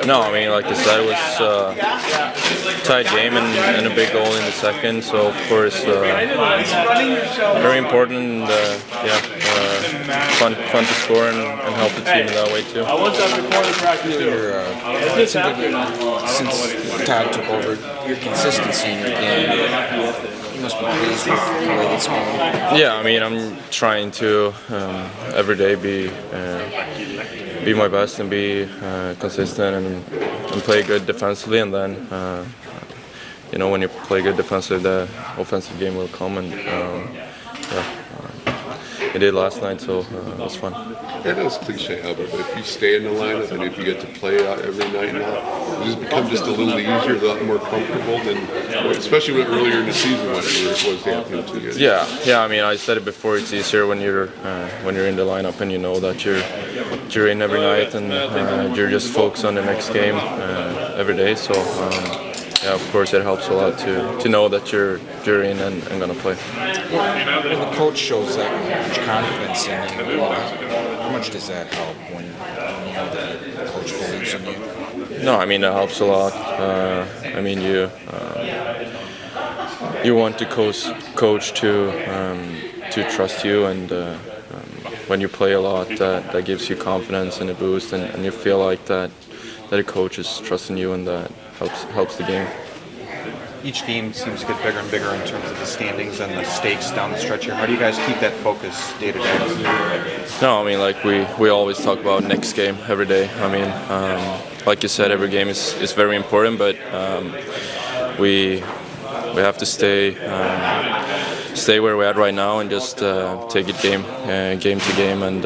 No, I mean, like I said, it was a tight game and a big goal in the second. So of course, very important. And, fun to score and help the team in that way too. Since Todd took over, your consistency in your game, you must be pleased with the way it's going. Yeah, I mean, I'm trying to every day be my best and be consistent and play good defensively, and then when you play good defensively, the offensive game will come, and it did last night, so it was fun. It is cliche, Albert, but if you stay in the lineup and if you get to play every night now, it just become just a little easier, a lot more comfortable than, especially earlier in the season when it was happening to you. Yeah. I mean, I said it before. It's easier when you're in the lineup and you know that you're in every night and you're just focused on the next game every day. So. Yeah, of course, it helps a lot to know that you're in and going to play. When the coach shows that much confidence in you, how much does that help when you know that the coach believes in you? No, I mean, it helps a lot. I mean, you want the coach to trust you, and when you play a lot, that gives you confidence and a boost, and you feel like that a coach is trusting you, and that helps the game. Each game seems to get bigger and bigger in terms of the standings and the stakes down the stretch here. How do you guys keep that focus day to day? No, I mean, like we always talk about next game every day. I mean, like you said, every game is very important, but we have to stay where we're at right now and just take it game to game, and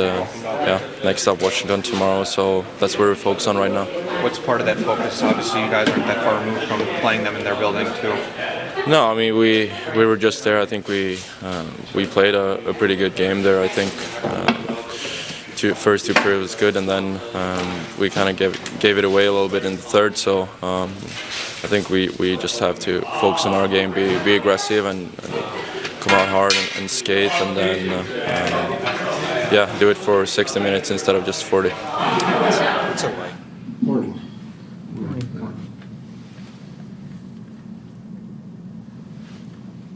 next up Washington tomorrow, so that's where we're focused on right now. What's part of that focus? Obviously you guys aren't that far removed from playing them in their building too. No, I mean, we were just there. I think we played a pretty good game there. I think first two periods was good, and then we kind of gave it away a little bit in the third, so I think we just have to focus on our game, be aggressive and come out hard and skate, and then do it for 60 minutes instead of just 40. It's all right. Morning.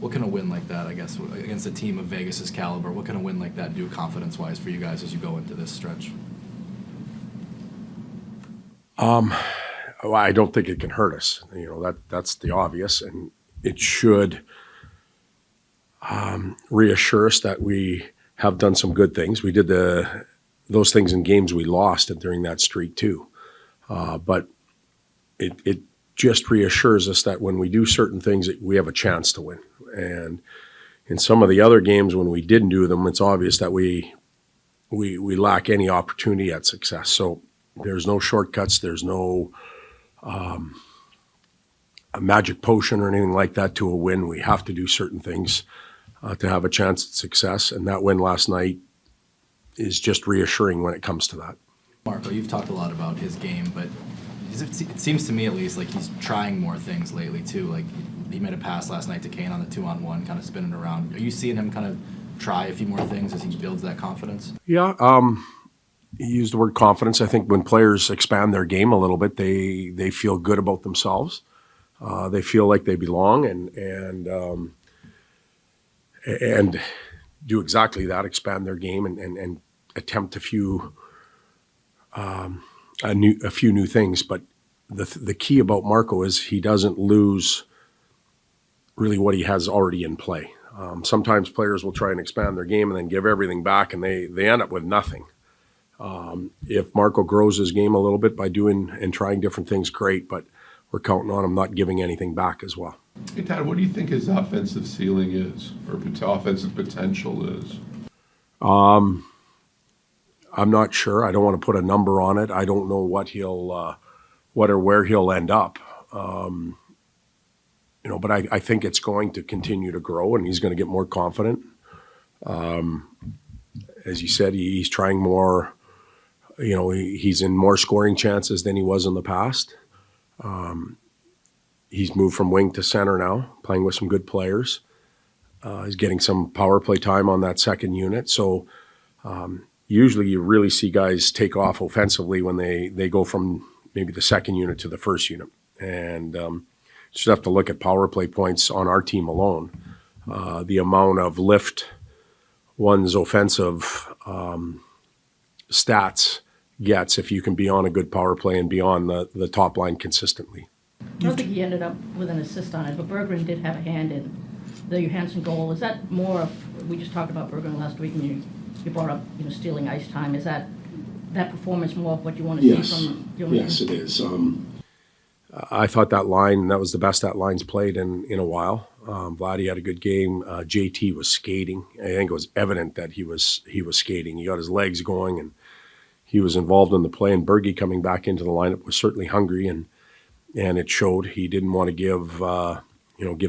What can a win like that, I guess, against a team of Vegas's caliber, what can a win like that do confidence-wise for you guys as you go into this stretch? I don't think it can hurt us. That's the obvious, and it should reassure us that we have done some good things. We did those things in games we lost during that streak too. But it just reassures us that when we do certain things, we have a chance to win. And in some of the other games when we didn't do them, it's obvious that we lack any opportunity at success. So there's no shortcuts. There's no a magic potion or anything like that to a win. We have to do certain things to have a chance at success. And that win last night is just reassuring when it comes to that. Marco, you've talked a lot about his game, but it seems to me at least like he's trying more things lately too. Like he made a pass last night to Kane on the 2-on-1, kind of spinning around. Are you seeing him kind of try a few more things as he builds that confidence? Yeah, he used the word confidence. I think when players expand their game a little bit, they feel good about themselves. They feel like they belong and do exactly that, expand their game and attempt a few new things. But the key about Marco is he doesn't lose really what he has already in play. Sometimes players will try and expand their game and then give everything back, and they end up with nothing. If Marco grows his game a little bit by doing and trying different things, great, but we're counting on him not giving anything back as well. Hey, Todd, what do you think his offensive ceiling is, or offensive potential is? I'm not sure. I don't want to put a number on it. I don't know what where he'll end up. But I think it's going to continue to grow, and he's going to get more confident. As you said, he's trying more. He's in more scoring chances than he was in the past. He's moved from wing to center now, playing with some good players. He's getting some power play time on that second unit. So usually you really see guys take off offensively when they go from maybe the second unit to the first unit. And just have to look at power play points on our team alone. The amount of lift one's offensive stats gets if you can be on a good power play and be on the top line consistently. I don't think he ended up with an assist on it, but Berggren did have a hand in the Johansson goal. Is that more of, we just talked about Berggren last week, and you brought up, stealing ice time. Is that performance more of what you want to see from Johansson? Yes, it is. I thought that was the best that line's played in a while. Vladdy had a good game. JT was skating. I think it was evident that he was skating. He got his legs going, and he was involved in the play. And Bergie coming back into the lineup was certainly hungry, and it showed. He didn't want to give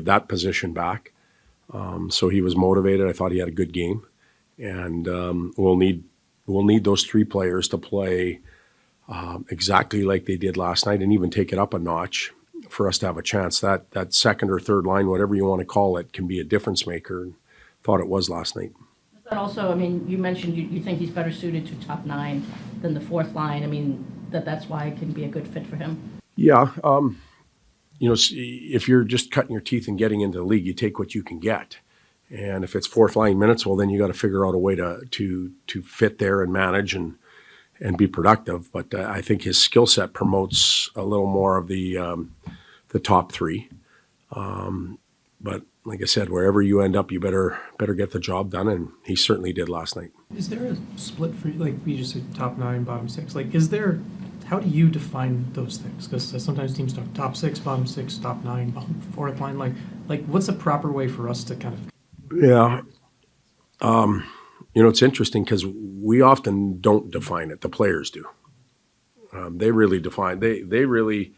that position back. So he was motivated. I thought he had a good game, and we'll need those three players to play exactly like they did last night, and even take it up a notch for us to have a chance. That second or third line, whatever you want to call it, can be a difference maker. And thought it was last night. But also, you mentioned you think he's better suited to top nine than the fourth line. That's why it can be a good fit for him. Yeah. If you're just cutting your teeth and getting into the league, you take what you can get. And if it's fourth line minutes, well, then you got to figure out a way to fit there and manage and be productive. But I think his skill set promotes a little more of the top three. But like I said, wherever you end up, you better get the job done, and he certainly did last night. Is there a split for, like we just said, top nine, bottom six? Like, how do you define those things? Because sometimes teams talk top six, bottom six, top nine, bottom fourth line. Like what's the proper way for us to kind of? Yeah. It's interesting because we often don't define it. The players do. They really define. They really,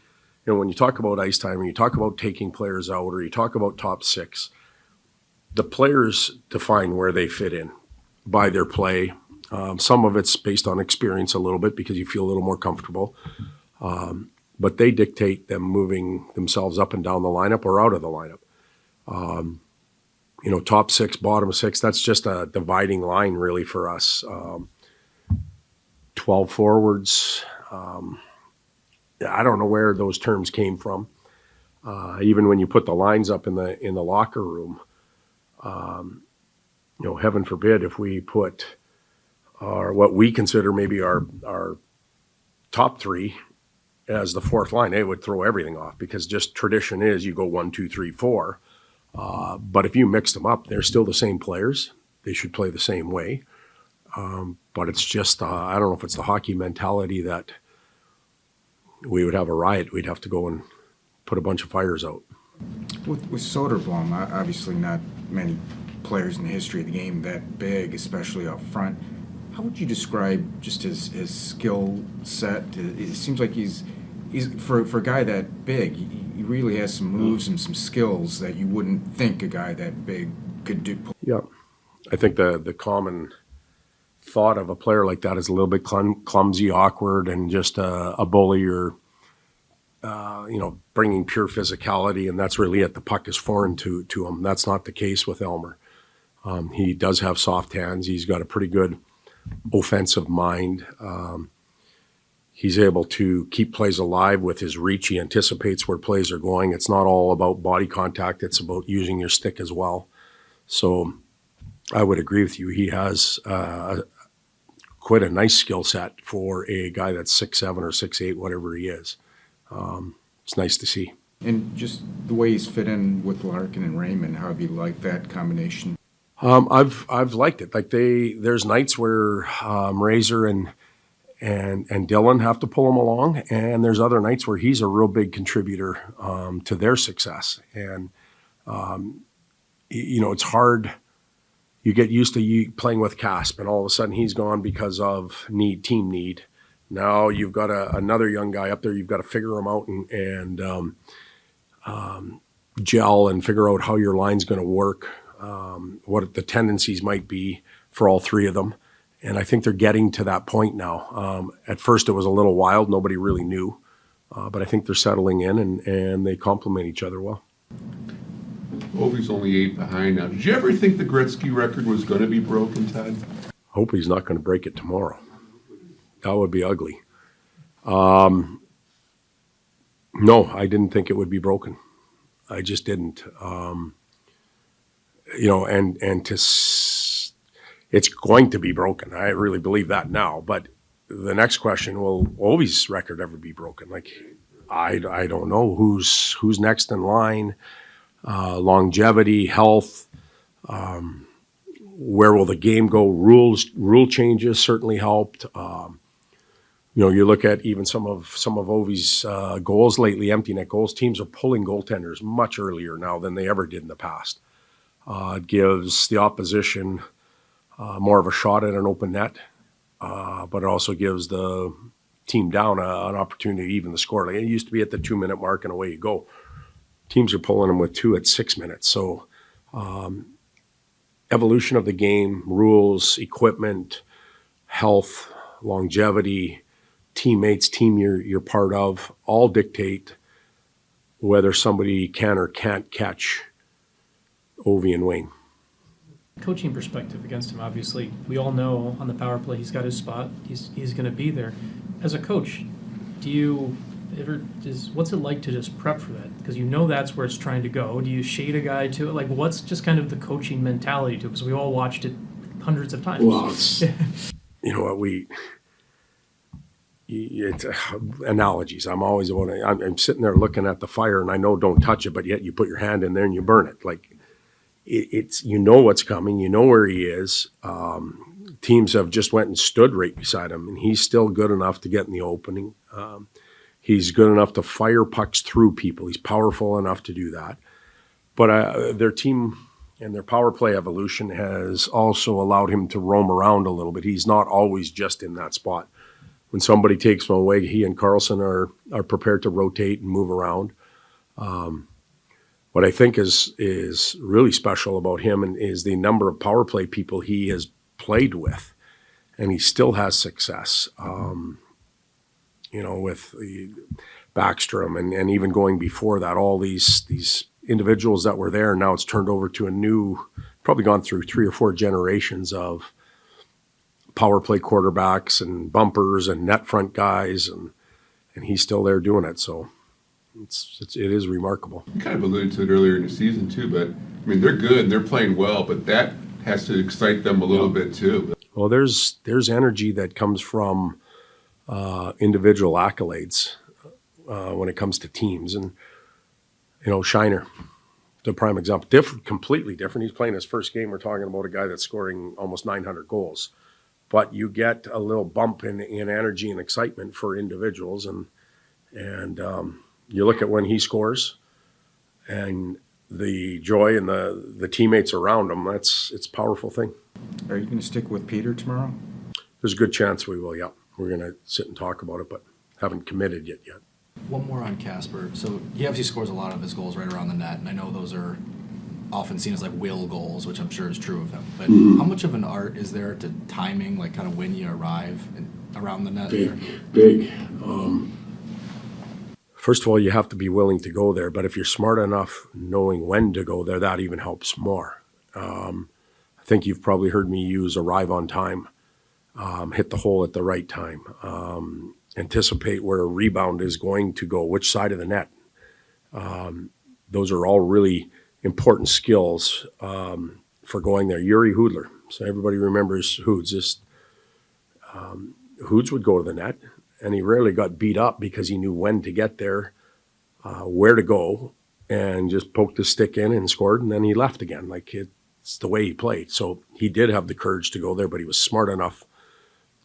when you talk about ice time, and you talk about taking players out, or you talk about top six, the players define where they fit in by their play. Some of it's based on experience a little bit because you feel a little more comfortable. But they dictate them moving themselves up and down the lineup or out of the lineup. Top six, bottom six, that's just a dividing line really for us. 12 forwards. I don't know where those terms came from. Even when you put the lines up in the locker room, heaven forbid if we put what we consider maybe our top three as the fourth line, they would throw everything off because just tradition is you go 1, 2, 3, 4. But if you mix them up, they're still the same players. They should play the same way. But it's just, I don't know if it's the hockey mentality that we would have a riot. We'd have to go and put a bunch of fires out. With Soderblom, obviously not many players in the history of the game that big, especially up front. How would you describe just his skill set? It seems like he's for a guy that big, he really has some moves and some skills that you wouldn't think a guy that big could do. Yeah. I think the common thought of a player like that is a little bit clumsy, awkward, and just a bully or, bringing pure physicality, and that's really it. The puck is foreign to him. That's not the case with Elmer. He does have soft hands. He's got a pretty good offensive mind. He's able to keep plays alive with his reach. He anticipates where plays are going. It's not all about body contact. It's about using your stick as well. So I would agree with you. He has quite a nice skill set for a guy that's 6'7" or 6'8", whatever he is. It's nice to see. And just the way he's fit in with Larkin and Raymond, how have you liked that combination? I've liked it. Like there's nights where Razor and Dylan have to pull him along, and there's other nights where he's a real big contributor to their success. And it's hard. You get used to playing with Casp, and all of a sudden he's gone because of team need. Now you've got another young guy up there. You've got to figure him out and gel and figure out how your line's going to work, what the tendencies might be for all three of them. And I think they're getting to that point now. At first it was a little wild. Nobody really knew. But I think they're settling in and they complement each other well. Ovi's only 8 behind now. Did you ever think the Gretzky record was going to be broken, Todd? Hope he's not going to break it tomorrow. That would be ugly. No, I didn't think it would be broken. I just didn't. It's going to be broken. I really believe that now. But the next question, will Ovi's record ever be broken? Like, I don't know who's next in line. Longevity, health. Where will the game go? Rule changes certainly helped. You look at even some of Ovi's goals lately, empty net goals. Teams are pulling goaltenders much earlier now than they ever did in the past. It gives the opposition more of a shot at an open net, but it also gives the team down an opportunity to even the score. Like, it used to be at the 2-minute mark and away you go. Teams are pulling them with 2 at 6 minutes. So evolution of the game, rules, equipment, health, longevity, teammates, team you're part of, all dictate whether somebody can or can't catch Ovi and Wayne. Coaching perspective against him, obviously, we all know on the power play he's got his spot. He's going to be there. As a coach, what's it like to just prep for that? Because that's where it's trying to go. Do you shade a guy to it? Like, what's just kind of the coaching mentality to it? Because we all watched it hundreds of times. Well, it's analogies. I'm sitting there looking at the fire, and I know don't touch it, but yet you put your hand in there and you burn it. Like, it's what's coming. You know where he is. Teams have just went and stood right beside him, and he's still good enough to get in the opening. He's good enough to fire pucks through people. He's powerful enough to do that. But their team and their power play evolution has also allowed him to roam around a little bit. He's not always just in that spot. When somebody takes him away, he and Carlson are prepared to rotate and move around. What I think is really special about him is the number of power play people he has played with, and he still has success. With the Backstrom and even going before that, all these individuals that were there. Now it's turned over to a new, probably gone through 3 or 4 generations of power play quarterbacks and bumpers and net front guys, and he's still there doing it. So it is remarkable. You kind of alluded to it earlier in the season too, but I mean, they're good and they're playing well, but that has to excite them a little bit too. Well, there's energy that comes from individual accolades when it comes to teams, and Shiner, the prime example, completely different. He's playing his first game. We're talking about a guy that's scoring almost 900 goals, but you get a little bump in energy and excitement for individuals, and you look at when he scores, and the joy and the teammates around him. It's a powerful thing. Are you going to stick with Peter tomorrow? There's a good chance we will. Yeah, we're going to sit and talk about it, but haven't committed yet. One more on Casper. So he obviously scores a lot of his goals right around the net, and I know those are often seen as like will goals, which I'm sure is true of him. But how much of an art is there to timing, like kind of when you arrive around the net? Big. First of all, you have to be willing to go there, but if you're smart enough knowing when to go there, that even helps more. I think you've probably heard me use arrive on time, hit the hole at the right time, anticipate where a rebound is going to go, which side of the net. Those are all really important skills for going there. Yuri Hudler, so everybody remembers Hoods. Hoods would go to the net, and he rarely got beat up because he knew when to get there, where to go, and just poked the stick in and scored, and then he left again. Like, it's the way he played. So he did have the courage to go there, but he was smart enough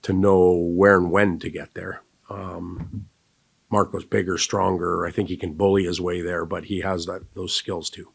to know where and when to get there. Marco's bigger, stronger. I think he can bully his way there, but he has those skills too.